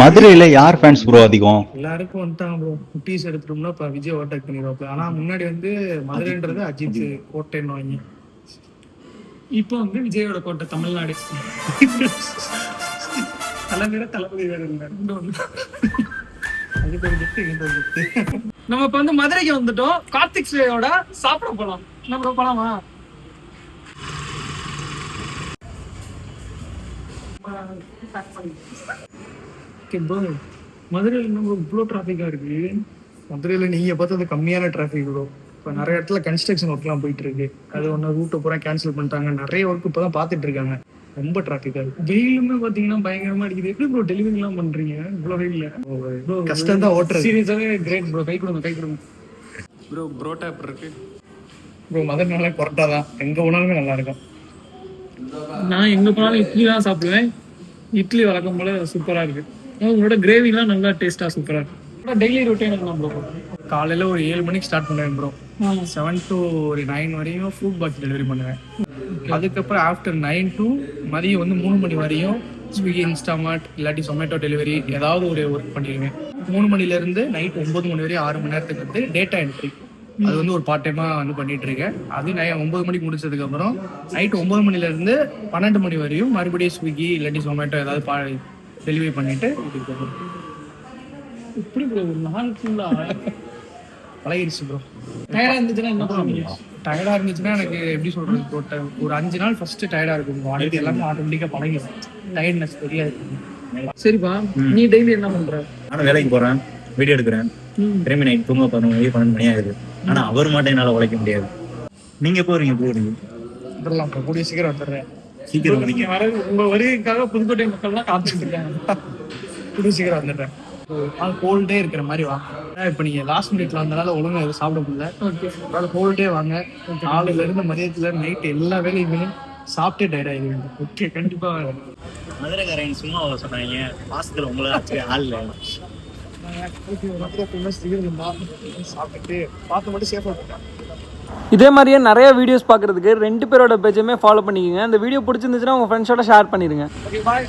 மதுரையில யார் fans bro அதிகம்? எல்லாருக்கும் வந்துட்டாங்க ப்ரோ. குட்டீஸ் எடுத்துட்டோம்னா இப்போ விஜய் ஓவர்டேக் பண்ணிடுவாப்ல. ஆனா முன்னாடி வந்து மதுரைன்றது அஜித் கோட்டைன்னு வாங்கி, இப்போ வந்து விஜயோட கோட்டை தமிழ்நாடு. தலைமையில தளபதி வேற இல்லை. அதுக்கு ஒரு gift, இதுக்கு ஒரு gift. நம்ம இப்ப வந்து மதுரைக்கு வந்துட்டோம். கார்த்திக் சுவையோட சாப்பிட போலாம். என்ன ப்ரோ போலாமா? ப்ரோ மதுரையில் இன்னும் இவ்வளோ டிராஃபிக்காக இருக்கு. மதுரையில் நீங்கள் பார்த்தது கம்மியான டிராஃபிக் ப்ரோ. இப்போ நிறைய இடத்துல கன்ஸ்ட்ரக்ஷன் ஒர்க்லாம் போயிட்டு இருக்கு. அது ஒன்று ரூட்டை பூரா கேன்சல் பண்ணிட்டாங்க. நிறைய ஒர்க் இப்போ தான் பார்த்துட்டு இருக்காங்க. ரொம்ப டிராஃபிக்காக இருக்கு. வெயிலுமே பார்த்தீங்கன்னா பயங்கரமாக அடிக்குது. எப்படி ப்ரோ டெலிவரிலாம் பண்ணுறீங்க இவ்வளோ வெயிலில்? கஷ்டம் தான் ஓட்டுறது. சீரியஸாகவே கிரேட் ப்ரோ. கை கொடுங்க கை கொடுங்க ப்ரோ. புரோட்டா எப்படி இருக்கு ப்ரோ? மதுரைனாலே பரோட்டா தான். எங்கே போனாலுமே நல்லா இருக்கும். நான் எங்கே போனாலும் இட்லி தான் சாப்பிடுவேன். இட்லி வழக்கம் போல சூப்பராக இருக்கு. உங்களோட கிரேவிலாம் நல்லா டேஸ்ட்டாக சூப்பராக இருக்கு. டெய்லி ரொட்டீன் என்ன ப்ரோ? காலையில் ஒரு 7 மணிக்கு ஸ்டார்ட் பண்ணுவேன் ப்ரோ. 7 to 9 வரையும் ஃபுட் பாக்ஸ் டெலிவரி பண்ணுவேன். அதுக்கப்புறம் ஆஃப்டர் 9 to மதியம் வந்து 3 மணி வரையும் ஸ்விக்கி, இன்ஸ்டாமார்ட் இல்லாட்டி சொமேட்டோ டெலிவரி ஏதாவது ஒரு ஒர்க் பண்ணிடுவேன். 3 மணிலேருந்து நைட் 9 மணி வரையும் 6 மணி நேரத்துக்கு வந்து டேட்டா என்ட்ரி. அது வந்து ஒரு பார்ட் டைமாக வந்து பண்ணிட்டு இருக்கேன். அது 9 மணிக்கு முடிச்சதுக்கப்புறம் நைட் 9 மணிலேருந்து 12 மணி வரையும் மறுபடியும் ஸ்விக்கி இல்லாட்டி சொமேட்டோ ஏதாவது டெலிவரி பண்ணிட்டு இப்படி ப்ரோ ஒரு நாள் ஃபுல்லாக பழகிடுச்சு ப்ரோ. டயர்டாக இருந்துச்சுன்னா என்ன பண்ணுவீங்க? டயர்டாக இருந்துச்சுன்னா எனக்கு எப்படி சொல்கிறது, ஒரு 5 நாள் ஃபர்ஸ்ட் டயர்டாக இருக்கும். அடுத்து எல்லாமே ஆட்டோமேட்டிக்காக பழகிடும். டயர்ட்னஸ் தெரியாது. சரிப்பா, நீ டெய்லி என்ன பண்ற? நானும் வேலைக்கு போறேன், வீடியோ எடுக்கிறேன், திரும்பி நைட் தூங்க 11 மணி ஆகுது. ஆனா அவர் மட்டும் என்னால உழைக்க முடியாது. நீங்க போறீங்க வந்துடலாம் ப்ரோ. கூடிய சீக்கிரம் வந்துடுறேன். சீக்கிரம் நீங்க வர உங்க வருகைக்காக புதுக்கோட்டை மக்கள்லாம் காத்துட்டு இருக்காங்க. கூடிய சீக்கிரம் வந்துடுறேன். ஹோல்டே இருக்கிற மாதிரி வாங்க. இப்போ நீங்க லாஸ்ட் மினிட்ல வந்தனால ஒழுங்கா எதுவும் சாப்பிட முடியல. ஓகே, ஹோல்டே வாங்க. 4ல இருந்து மதியத்துல நைட் எல்லா வேலையுமே சாப்பிட்டே டயர்ட் ஆயிடுவீங்க. ஓகே, கண்டிப்பா மதுரைக்காரன் சும்மா சொன்னாங்க, மாசத்துல உங்களை ஆள் சாப்பிட்டு பார்த்து மட்டும் சேஃபா இருக்கேன். இதே மாதிரியே நிறைய வீடியோஸ் பார்க்குறதுக்கு 2 பேரோட பேஜுமே ஃபாலோ பண்ணிக்கோங்க. இந்த வீடியோ பிடிச்சிருந்துச்சுன்னா உங்கள் ஃப்ரெண்ட்ஸோட ஷேர் பண்ணிடுங்க. ஓகே, பாய்.